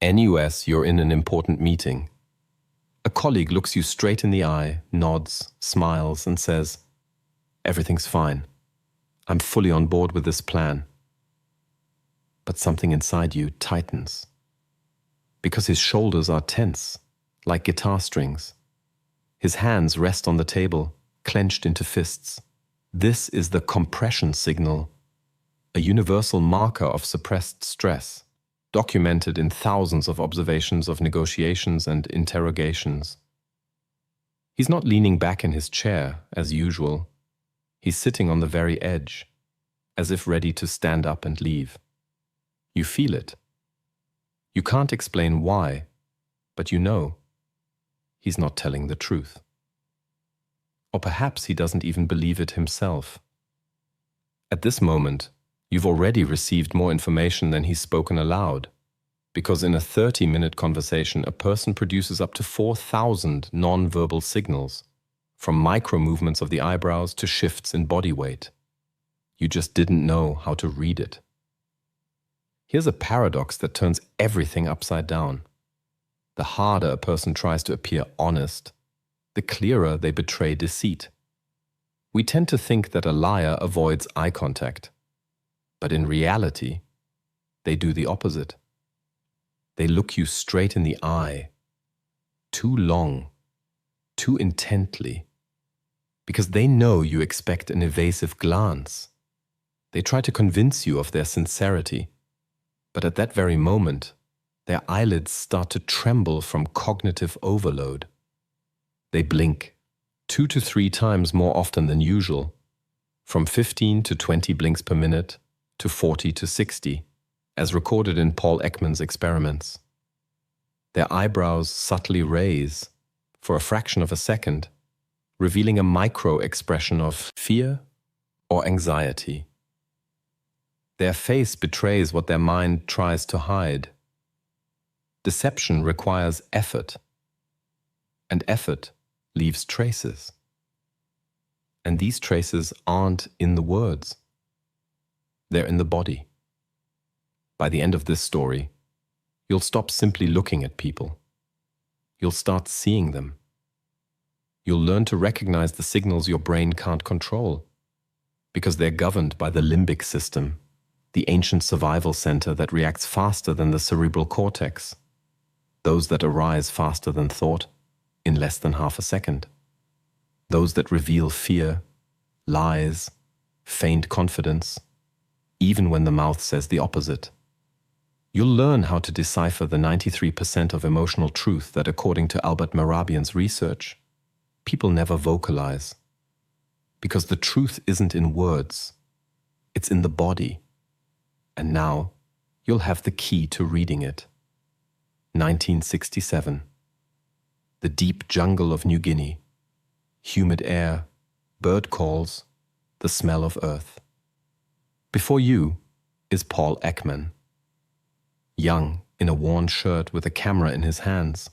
NUS, you're in an important meeting. A colleague looks you straight in the eye, nods, smiles, and says, "Everything's fine. I'm fully on board with this plan." But something inside you tightens. Because his shoulders are tense, like guitar strings. His hands rest on the table, clenched into fists. This is the compression signal, a universal marker of suppressed stress, documented in thousands of observations of negotiations and interrogations. He's not leaning back in his chair, as usual. He's sitting on the very edge, as if ready to stand up and leave. You feel it. You can't explain why, but you know he's not telling the truth. Or perhaps he doesn't even believe it himself. At this moment, you've already received more information than he's spoken aloud, because in a 30-minute conversation, a person produces up to 4,000 non-verbal signals, from micro-movements of the eyebrows to shifts in body weight. You just didn't know how to read it. Here's a paradox that turns everything upside down. The harder a person tries to appear honest, the clearer they betray deceit. We tend to think that a liar avoids eye contact, but in reality, they do the opposite. They look you straight in the eye, too long, too intently, because they know you expect an evasive glance. They try to convince you of their sincerity, but at that very moment, their eyelids start to tremble from cognitive overload. They blink 2 to 3 times more often than usual, from 15 to 20 blinks per minute to 40 to 60, as recorded in Paul Ekman's experiments. Their eyebrows subtly raise for a fraction of a second, revealing a micro-expression of fear or anxiety. Their face betrays what their mind tries to hide. Deception requires effort, and effort leaves traces. And these traces aren't in the words. They're in the body. By the end of this story, you'll stop simply looking at people. You'll start seeing them. You'll learn to recognize the signals your brain can't control, because they're governed by the limbic system, the ancient survival center that reacts faster than the cerebral cortex, those that arise faster than thought, in less than half a second, those that reveal fear, lies, feigned confidence, even when the mouth says the opposite. You'll learn how to decipher the 93% of emotional truth that, according to Albert Mehrabian's research, people never vocalize. Because the truth isn't in words, it's in the body. And now, you'll have the key to reading it. 1967. The deep jungle of New Guinea. Humid air, bird calls, the smell of earth. Before you is Paul Ekman. Young, in a worn shirt with a camera in his hands.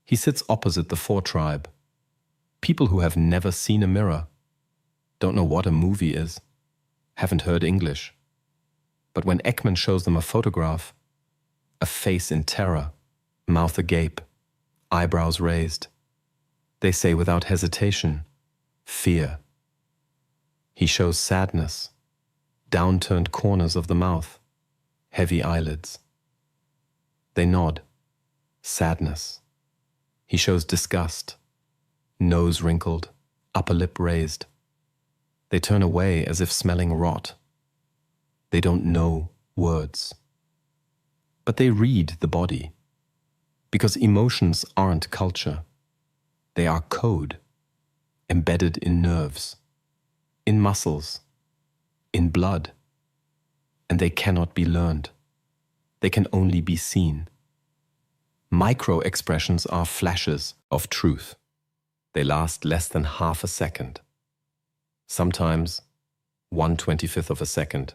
He sits opposite the Four Tribe. People who have never seen a mirror, don't know what a movie is, haven't heard English. But when Ekman shows them a photograph, a face in terror, mouth agape, eyebrows raised, they say without hesitation, fear. He shows sadness, downturned corners of the mouth, heavy eyelids. They nod, sadness. He shows disgust, nose wrinkled, upper lip raised. They turn away as if smelling rot. They don't know words. But they read the body, because emotions aren't culture. They are code, embedded in nerves, in muscles, in blood. And they cannot be learned. They can only be seen. Micro-expressions are flashes of truth. They last less than half a second. Sometimes 1/25 of a second.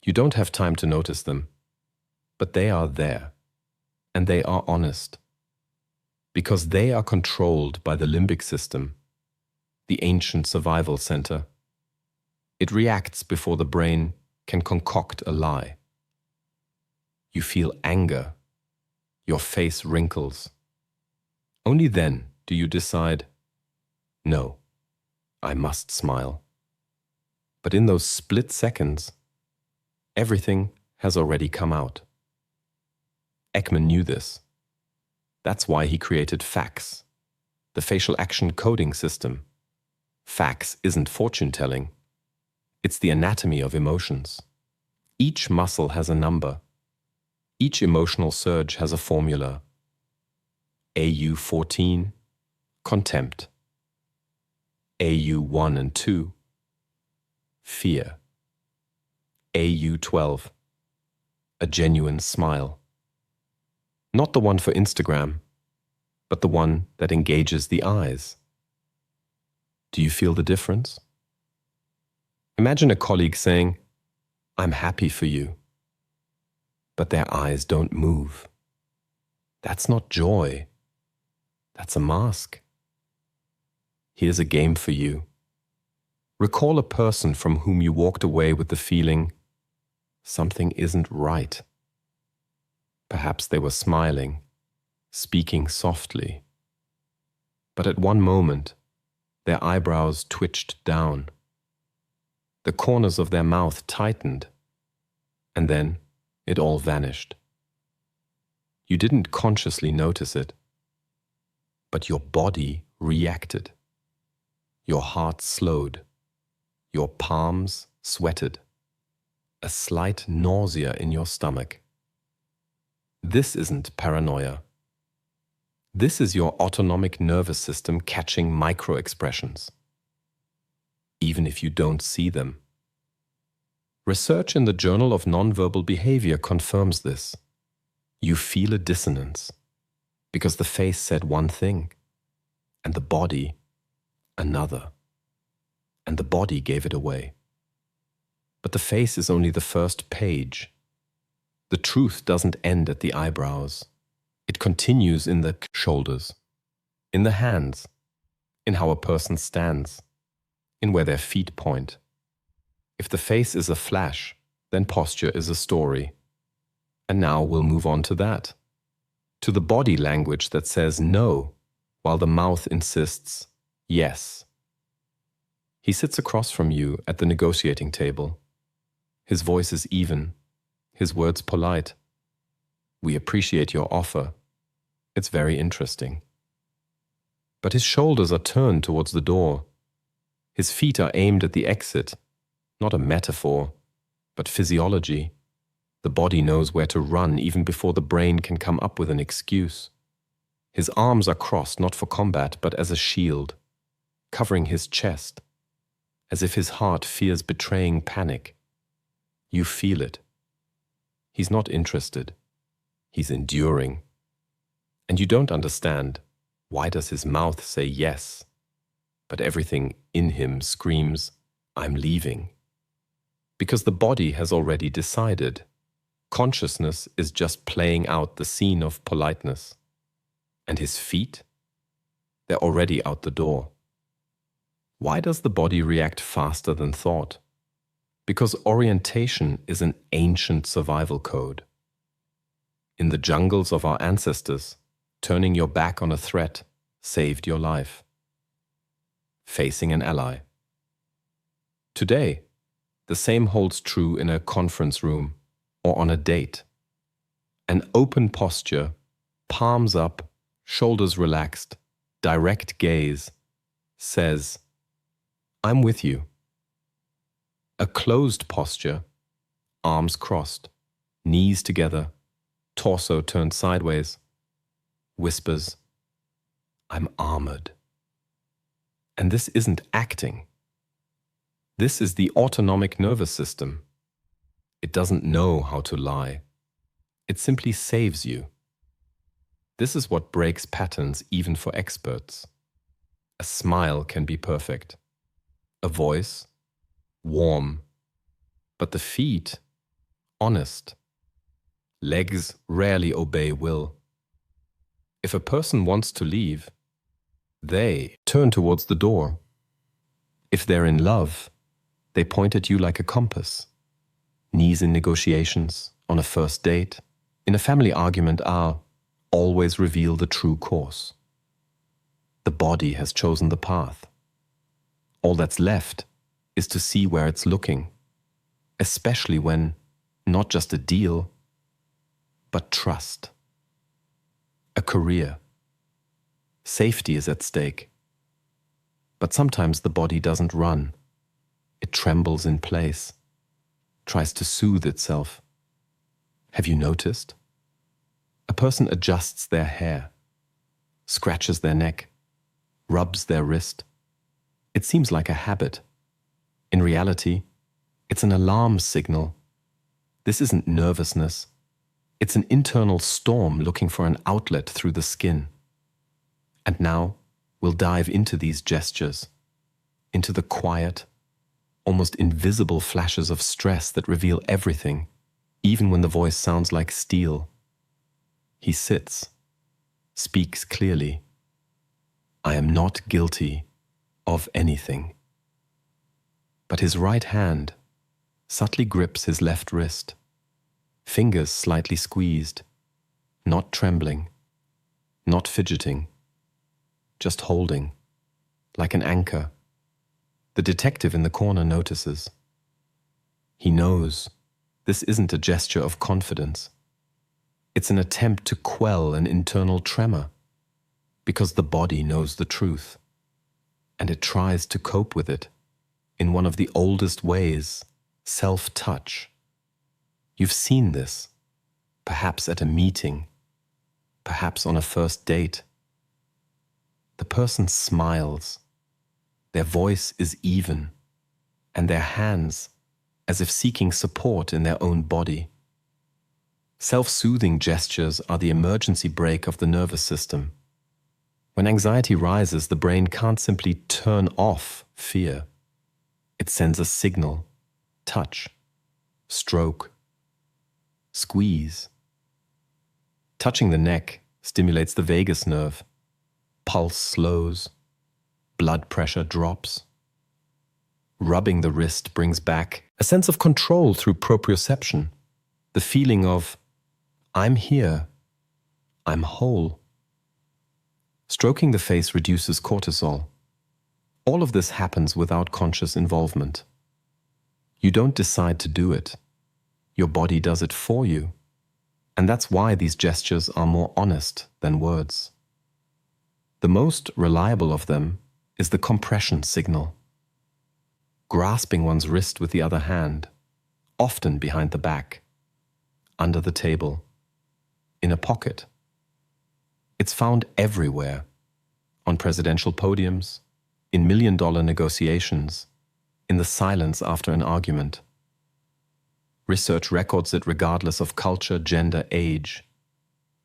You don't have time to notice them, but they are there, and they are honest. Because they are controlled by the limbic system, the ancient survival center. It reacts before the brain can concoct a lie. You feel anger Your face wrinkles. Only then do you decide, no, I must smile. But in those split seconds, everything has already come out. Ekman knew this. That's why he created FACS, the facial action coding system. FACS isn't fortune-telling. It's the anatomy of emotions. Each muscle has a number. Each emotional surge has a formula. AU14, contempt. AU1 and 2, fear. AU12, a genuine smile. Not the one for Instagram, but the one that engages the eyes. Do you feel the difference? Imagine a colleague saying, "I'm happy for you," but their eyes don't move. That's not joy. That's a mask. Here's a game for you. Recall a person from whom you walked away with the feeling, something isn't right. Perhaps they were smiling, speaking softly. But at one moment, their eyebrows twitched down. The corners of their mouth tightened, and then it all vanished. You didn't consciously notice it, but your body reacted. Your heart slowed. Your palms sweated. A slight nausea in your stomach. This isn't paranoia. This is your autonomic nervous system catching micro-expressions, even if you don't see them. Research in the Journal of Nonverbal Behavior confirms this. You feel a dissonance because the face said one thing and the body another, and the body gave it away. But the face is only the first page. The truth doesn't end at the eyebrows. It continues in the shoulders, in the hands, in how a person stands, in where their feet point. If the face is a flash, then posture is a story. And now we'll move on to that. To the body language that says no, while the mouth insists yes. He sits across from you at the negotiating table. His voice is even, his words polite. We appreciate your offer. It's very interesting. But his shoulders are turned towards the door. His feet are aimed at the exit, not a metaphor, but physiology. The body knows where to run even before the brain can come up with an excuse. His arms are crossed not for combat, but as a shield, covering his chest, as if his heart fears betraying panic. You feel it. He's not interested. He's enduring. And you don't understand, why does his mouth say yes, but everything in him screams, I'm leaving? Because the body has already decided. Consciousness is just playing out the scene of politeness. And his feet? They're already out the door. Why does the body react faster than thought? Because orientation is an ancient survival code. In the jungles of our ancestors, turning your back on a threat saved your life. Facing an ally. Today, the same holds true in a conference room or on a date. An open posture, palms up, shoulders relaxed, direct gaze, says, I'm with you. A closed posture, arms crossed, knees together, torso turned sideways, whispers, I'm armored. And this isn't acting. This is the autonomic nervous system. It doesn't know how to lie. It simply saves you. This is what breaks patterns even for experts. A smile can be perfect. A voice, warm. But the feet, honest. Legs rarely obey will. If a person wants to leave, they turn towards the door. If they're in love, they point at you like a compass. Knees in negotiations, on a first date, in a family argument are always reveal the true course. The body has chosen the path. All that's left is to see where it's looking, especially when not just a deal, but trust. A career. Safety is at stake. But sometimes the body doesn't run. It trembles in place, tries to soothe itself. Have you noticed? A person adjusts their hair, scratches their neck, rubs their wrist. It seems like a habit. In reality, it's an alarm signal. This isn't nervousness. It's an internal storm looking for an outlet through the skin. And now we'll dive into these gestures, into the quiet, almost invisible flashes of stress that reveal everything, even when the voice sounds like steel. He sits, speaks clearly. I am not guilty of anything. But his right hand subtly grips his left wrist, fingers slightly squeezed, not trembling, not fidgeting, just holding, like an anchor. The detective in the corner notices. He knows this isn't a gesture of confidence. It's an attempt to quell an internal tremor, because the body knows the truth, and it tries to cope with it in one of the oldest ways, self-touch. You've seen this, perhaps at a meeting, perhaps on a first date. The person smiles, their voice is even, and their hands as if seeking support in their own body. Self-soothing gestures are the emergency brake of the nervous system. When anxiety rises, the brain can't simply turn off fear. It sends a signal, touch, stroke, squeeze. Touching the neck stimulates the vagus nerve. Pulse slows, blood pressure drops. Rubbing the wrist brings back a sense of control through proprioception, the feeling of, I'm here, I'm whole. Stroking the face reduces cortisol. All of this happens without conscious involvement. You don't decide to do it. Your body does it for you. And that's why these gestures are more honest than words. The most reliable of them is the compression signal. Grasping one's wrist with the other hand, often behind the back, under the table, in a pocket. It's found everywhere, on presidential podiums, in million-dollar negotiations, in the silence after an argument. Research records it regardless of culture, gender, age.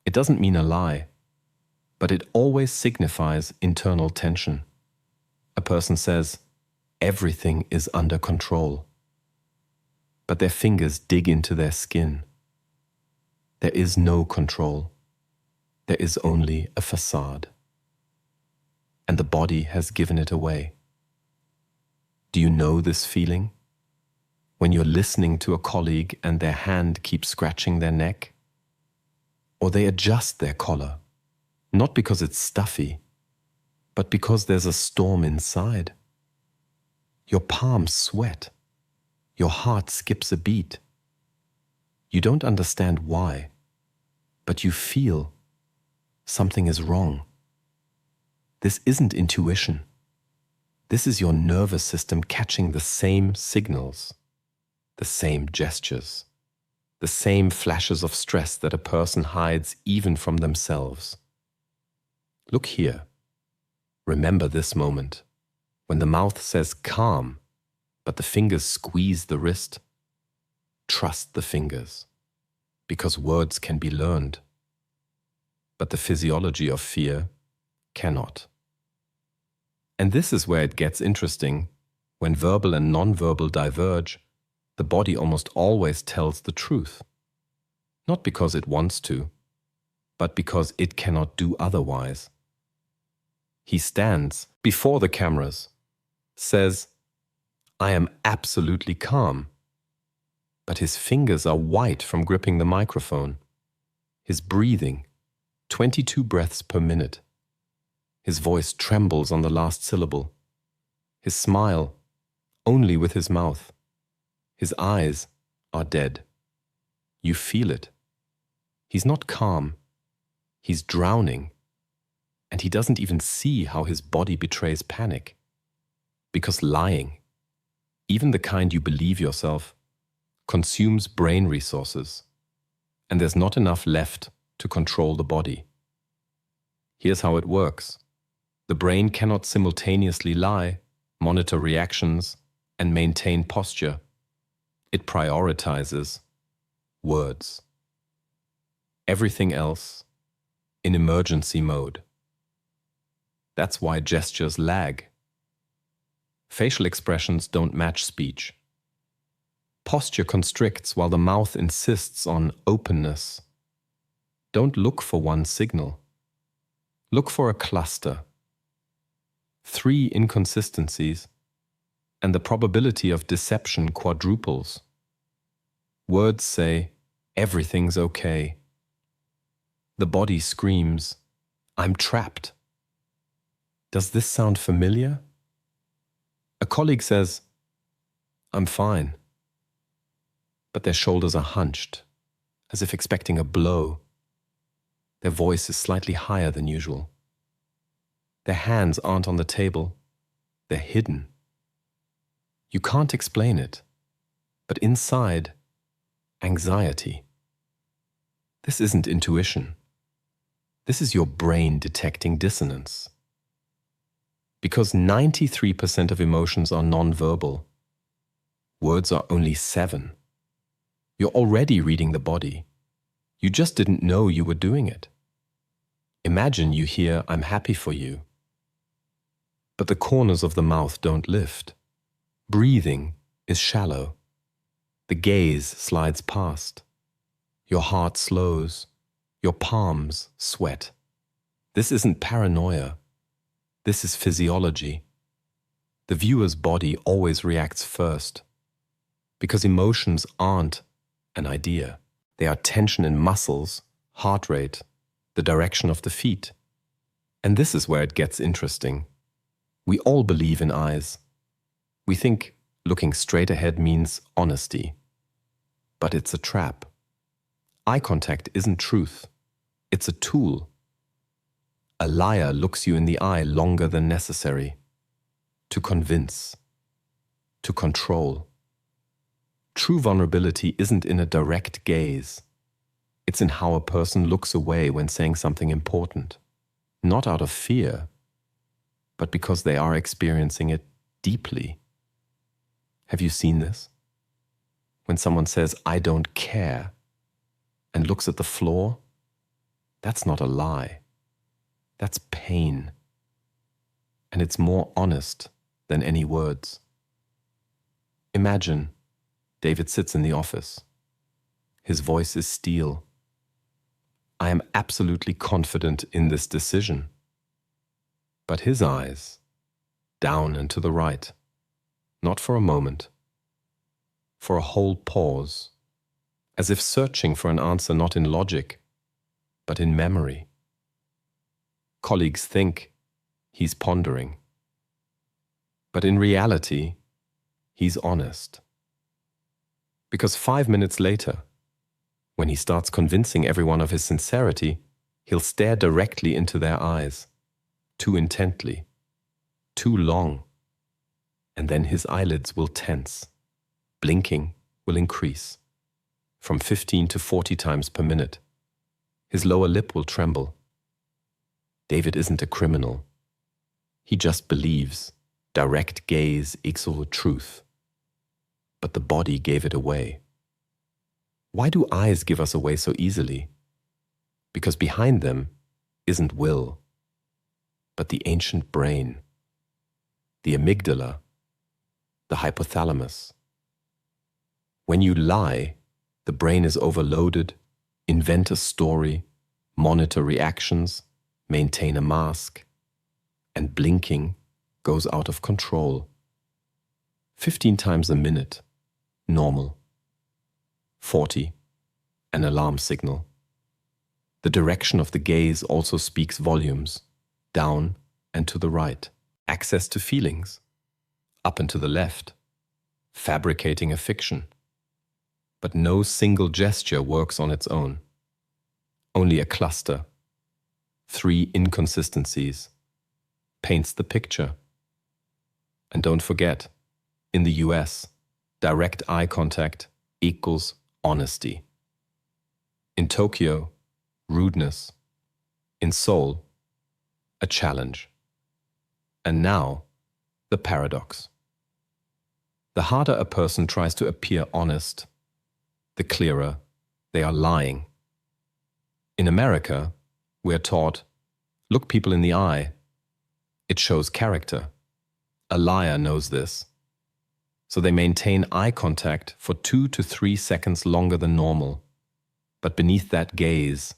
It doesn't mean a lie, but it always signifies internal tension. A person says, everything is under control, but their fingers dig into their skin. There is no control. There is only a facade. And the body has given it away. Do you know this feeling? When you're listening to a colleague and their hand keeps scratching their neck? Or they adjust their collar, not because it's stuffy, but because there's a storm inside. Your palms sweat. Your heart skips a beat. You don't understand why, but you feel something is wrong. This isn't intuition. This is your nervous system catching the same signals, the same gestures, the same flashes of stress that a person hides even from themselves. Look here. Remember this moment, when the mouth says calm, but the fingers squeeze the wrist. Trust the fingers, because words can be learned, but the physiology of fear cannot. And this is where it gets interesting. When verbal and non-verbal diverge, the body almost always tells the truth. Not because it wants to, but because it cannot do otherwise. He stands before the cameras, says, I am absolutely calm. But his fingers are white from gripping the microphone. His breathing, 22 breaths per minute. His voice trembles on the last syllable. His smile, only with his mouth. His eyes are dead. You feel it. He's not calm. He's drowning. And he doesn't even see how his body betrays panic. Because lying, even the kind you believe yourself, consumes brain resources. And there's not enough left to control the body. Here's how it works. The brain cannot simultaneously lie, monitor reactions, and maintain posture. It prioritizes words. Everything else in emergency mode. That's why gestures lag. Facial expressions don't match speech. Posture constricts while the mouth insists on openness. Don't look for one signal. Look for a cluster. 3 inconsistencies, and the probability of deception quadruples. Words say, everything's okay. The body screams, I'm trapped. Does this sound familiar? A colleague says, I'm fine. But their shoulders are hunched, as if expecting a blow. Their voice is slightly higher than usual. Their hands aren't on the table. They're hidden. You can't explain it, but inside, anxiety. This isn't intuition. This is your brain detecting dissonance. Because 93% of emotions are non-verbal, words are only 7. You're already reading the body. You just didn't know you were doing it. Imagine you hear, I'm happy for you. But the corners of the mouth don't lift. Breathing is shallow. The gaze slides past. Your heart slows. Your palms sweat. This isn't paranoia. This is physiology. The viewer's body always reacts first. Because emotions aren't an idea. They are tension in muscles, heart rate, the direction of the feet. And this is where it gets interesting. We all believe in eyes. We think looking straight ahead means honesty. But it's a trap. Eye contact isn't truth. It's a tool. A liar looks you in the eye longer than necessary. To convince. To control. True vulnerability isn't in a direct gaze. It's in how a person looks away when saying something important. Not out of fear, but because they are experiencing it deeply. Have you seen this? When someone says, I don't care, and looks at the floor, that's not a lie. That's pain. And it's more honest than any words. Imagine David sits in the office. His voice is steel. I am absolutely confident in this decision. But his eyes, down and to the right, not for a moment, for a whole pause, as if searching for an answer not in logic, but in memory. Colleagues think he's pondering. But in reality, he's honest. Because 5 minutes later, when he starts convincing everyone of his sincerity, he'll stare directly into their eyes, too intently, too long, and then his eyelids will tense. Blinking will increase, from 15 to 40 times per minute. His lower lip will tremble. David isn't a criminal. He just believes direct gaze equals truth. But the body gave it away. Why do eyes give us away so easily? Because behind them isn't will, but the ancient brain, the amygdala, the hypothalamus. When you lie, the brain is overloaded, invent a story, monitor reactions, maintain a mask, and blinking goes out of control. 15 times a minute, normal. 40, an alarm signal. The direction of the gaze also speaks volumes, down and to the right. Access to feelings, up and to the left, fabricating a fiction. But no single gesture works on its own. Only a cluster, 3 inconsistencies, paints the picture. And don't forget, in the US, direct eye contact equals honesty. In Tokyo, rudeness. In Seoul, a challenge. And now, the paradox. The harder a person tries to appear honest, the clearer they are lying. In America, we are taught, look people in the eye. It shows character. A liar knows this. So they maintain eye contact for 2 to 3 seconds longer than normal. But beneath that gaze,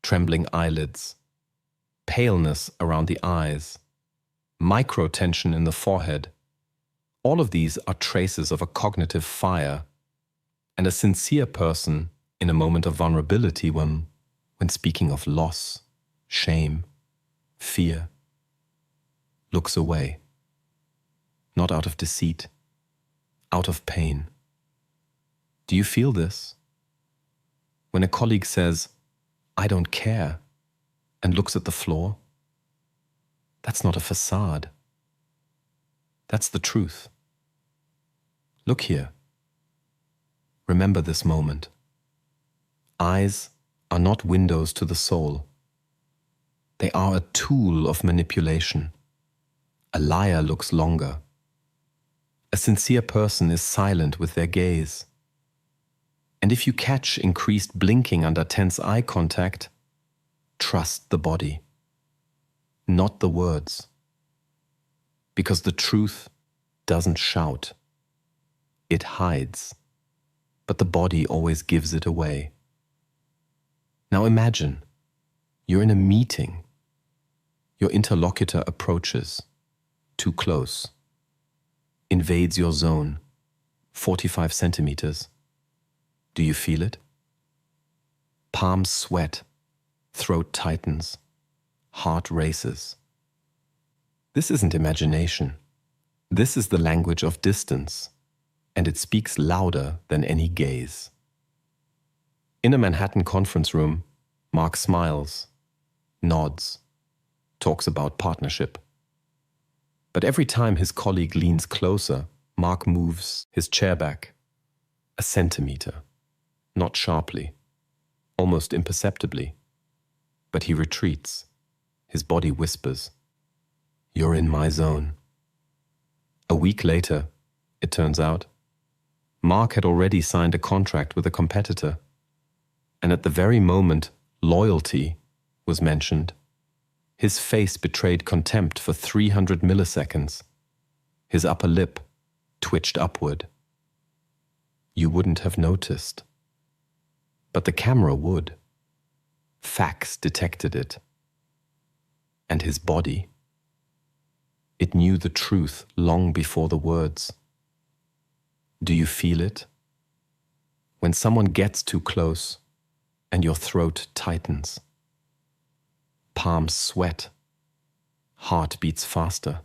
trembling eyelids, paleness around the eyes, micro-tension in the forehead, all of these are traces of a cognitive fire, and a sincere person in a moment of vulnerability when speaking of loss, shame, fear, looks away, not out of deceit, out of pain. Do you feel this? When a colleague says, "I don't care," and looks at the floor, that's not a facade. That's the truth. Look here. Remember this moment. Eyes are not windows to the soul. They are a tool of manipulation. A liar looks longer. A sincere person is silent with their gaze. And if you catch increased blinking under tense eye contact, trust the body, not the words. Because the truth doesn't shout. It hides, but the body always gives it away. Now imagine, you're in a meeting. Your interlocutor approaches, too close, invades your zone, 45 centimeters. Do you feel it? Palms sweat, throat tightens, heart races. This isn't imagination. This is the language of distance, and it speaks louder than any gaze. In a Manhattan conference room, Mark smiles, nods, talks about partnership. But every time his colleague leans closer, Mark moves his chair back a centimeter, not sharply, almost imperceptibly. But he retreats. His body whispers, "You're in my zone." A week later, it turns out, Mark had already signed a contract with a competitor. And at the very moment loyalty was mentioned, his face betrayed contempt for 300 milliseconds. His upper lip twitched upward. You wouldn't have noticed. But the camera would. Fax detected it. And his body. It knew the truth long before the words. Do you feel it? When someone gets too close and your throat tightens, palms sweat, heart beats faster.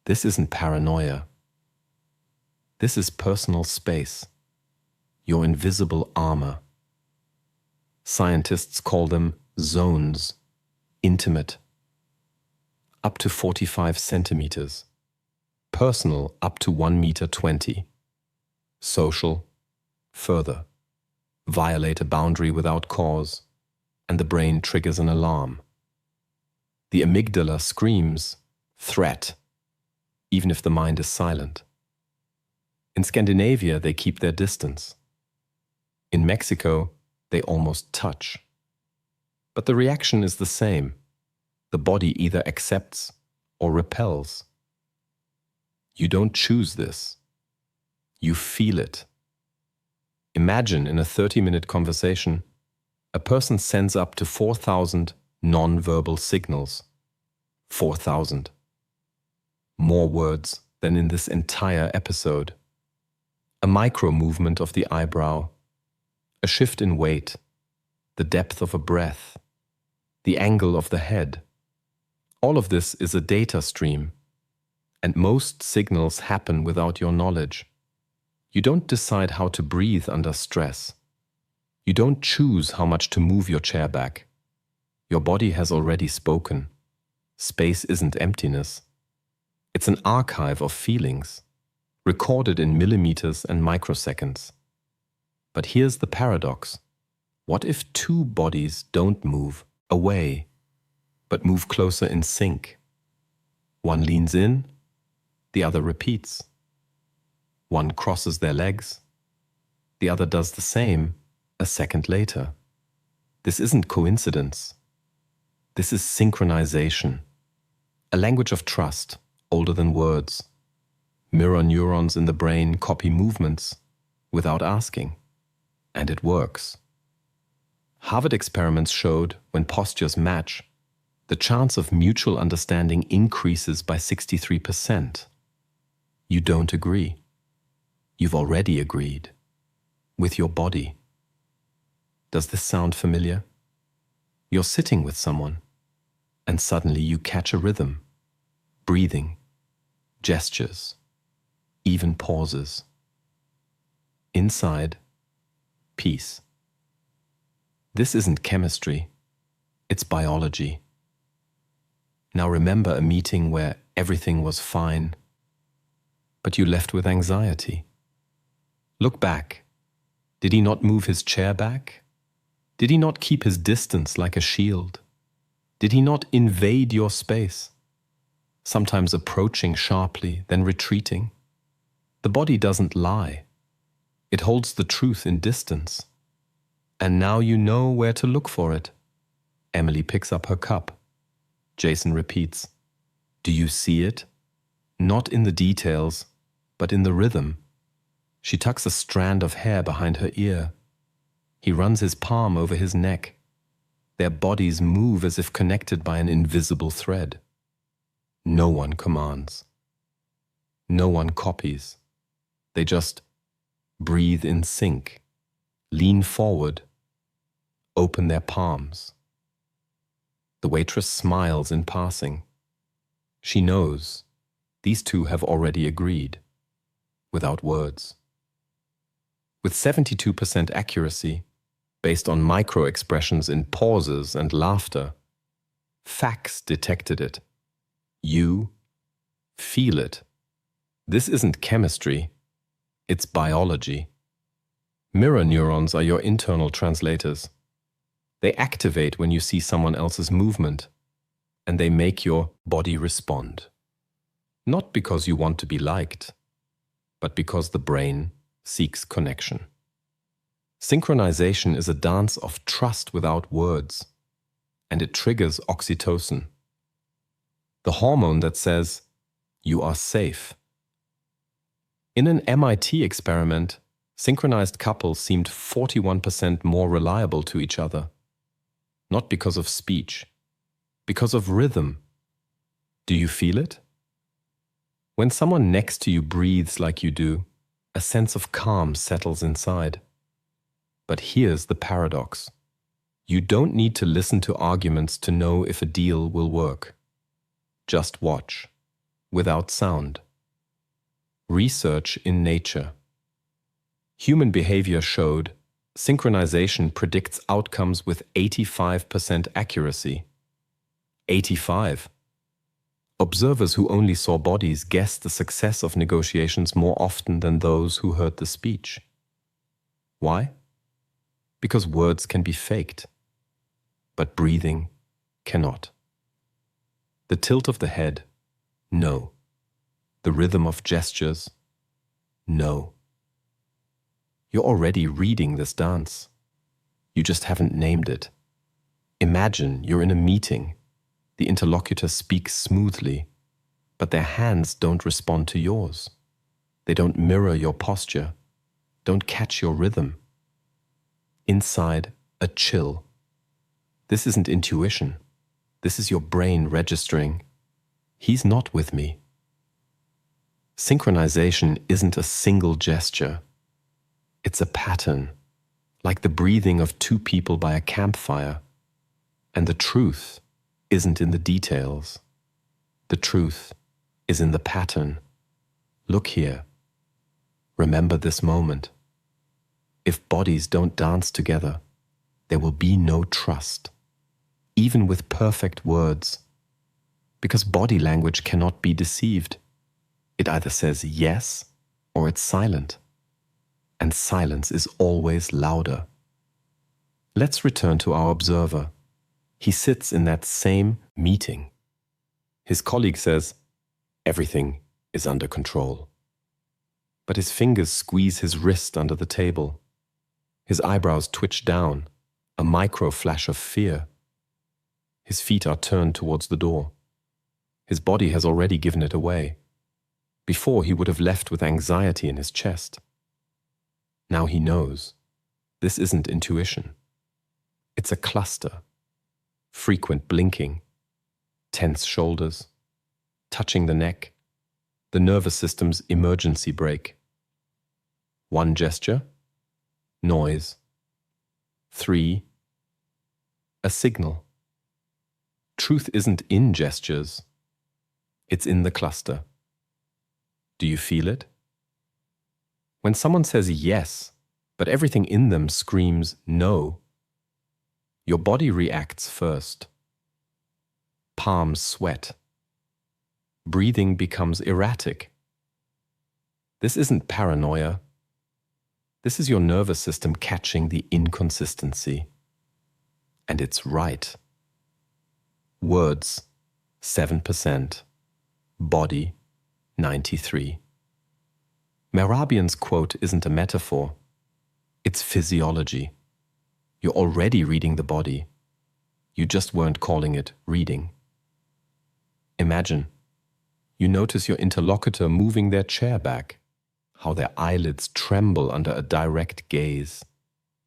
This isn't paranoia. This is personal space, your invisible armor. Scientists call them zones, intimate, up to 45 centimeters, personal up to 1.20 meters, social, further, violate a boundary without cause, and the brain triggers an alarm. The amygdala screams, threat, even if the mind is silent. In Scandinavia, they keep their distance. In Mexico, they almost touch. But the reaction is the same. The body either accepts or repels. You don't choose this. You feel it. Imagine in a 30-minute conversation, a person sends up to 4,000 non-verbal signals. 4,000. More words than in this entire episode. A micro movement of the eyebrow, a shift in weight, the depth of a breath, the angle of the head. All of this is a data stream, and most signals happen without your knowledge. You don't decide how to breathe under stress. You don't choose how much to move your chair back. Your body has already spoken. Space isn't emptiness. It's an archive of feelings, recorded in millimeters and microseconds. But here's the paradox. What if two bodies don't move away, but move closer in sync? One leans in, the other repeats. One crosses their legs, the other does the same a second later. This isn't coincidence. This is synchronization, a language of trust older than words. Mirror neurons in the brain copy movements without asking, and it works. Harvard experiments showed when postures match, the chance of mutual understanding increases by 63%. You don't agree. You've already agreed with your body. Does this sound familiar? You're sitting with someone, and suddenly you catch a rhythm, breathing, gestures, even pauses. Inside, peace. This isn't chemistry, it's biology. Now remember a meeting where everything was fine, but you left with anxiety. Look back. Did he not move his chair back? Did he not keep his distance like a shield? Did he not invade your space? Sometimes approaching sharply, then retreating. The body doesn't lie. It holds the truth in distance. And now you know where to look for it. Emily picks up her cup. Jason repeats, "Do you see it? Not in the details, but in the rhythm." She tucks a strand of hair behind her ear. He runs his palm over his neck. Their bodies move as if connected by an invisible thread. No one commands. No one copies. They just breathe in sync, lean forward, open their palms. The waitress smiles in passing. She knows these two have already agreed, without words. With 72% accuracy, based on micro-expressions in pauses and laughter, facts detected it. You feel it. This isn't chemistry, it's biology. Mirror neurons are your internal translators. They activate when you see someone else's movement, and they make your body respond. Not because you want to be liked, but because the brain seeks connection. Synchronization is a dance of trust without words, and it triggers oxytocin, the hormone that says, "You are safe." In an MIT experiment, synchronized couples seemed 41% more reliable to each other. Not because of speech, because of rhythm. Do you feel it? When someone next to you breathes like you do, a sense of calm settles inside. But here's the paradox. You don't need to listen to arguments to know if a deal will work. Just watch, without sound. Research in Nature. Human behavior showed synchronization predicts outcomes with 85% accuracy. 85. Observers who only saw bodies guessed the success of negotiations more often than those who heard the speech. Why? Because words can be faked, but breathing cannot. The tilt of the head, no. The rhythm of gestures, no. You're already reading this dance. You just haven't named it. Imagine you're in a meeting. The interlocutor speaks smoothly, but their hands don't respond to yours. They don't mirror your posture, don't catch your rhythm. Inside, a chill. This isn't intuition. This is your brain registering, "He's not with me." Synchronization isn't a single gesture. It's a pattern, like the breathing of two people by a campfire. And the truth isn't in the details. The truth is in the pattern. Look here. Remember this moment. If bodies don't dance together, there will be no trust, even with perfect words, because body language cannot be deceived. It either says yes or it's silent, and silence is always louder. Let's return to our observer. He sits in that same meeting. His colleague says, "Everything is under control." But his fingers squeeze his wrist under the table. His eyebrows twitch down, a micro flash of fear. His feet are turned towards the door. His body has already given it away. Before, he would have left with anxiety in his chest. Now he knows. This isn't intuition. It's a cluster. Frequent blinking, tense shoulders, touching the neck, the nervous system's emergency brake. One gesture, noise. 3, a signal. Truth isn't in gestures. It's in the cluster. Do you feel it? When someone says yes, but everything in them screams no, your body reacts first. Palms sweat. Breathing becomes erratic. This isn't paranoia. This is your nervous system catching the inconsistency. And it's right. Words, 7%. Body, 93%. Mehrabian's quote isn't a metaphor. It's physiology. You're already reading the body. You just weren't calling it reading. Imagine, you notice your interlocutor moving their chair back, how their eyelids tremble under a direct gaze,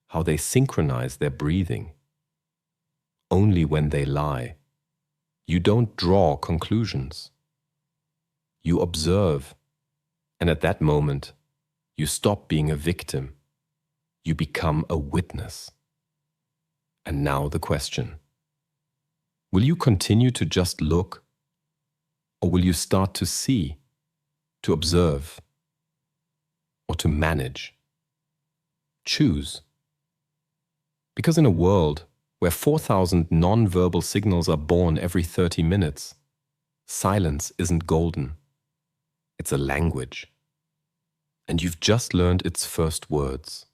how they synchronize their breathing. Only when they lie. You don't draw conclusions. You observe, and at that moment, you stop being a victim. You become a witness. And now the question. Will you continue to just look? Or will you start to see, to observe, or to manage? Choose. Because in a world where 4,000 non-verbal signals are born every 30 minutes, silence isn't golden. It's a language. And you've just learned its first words.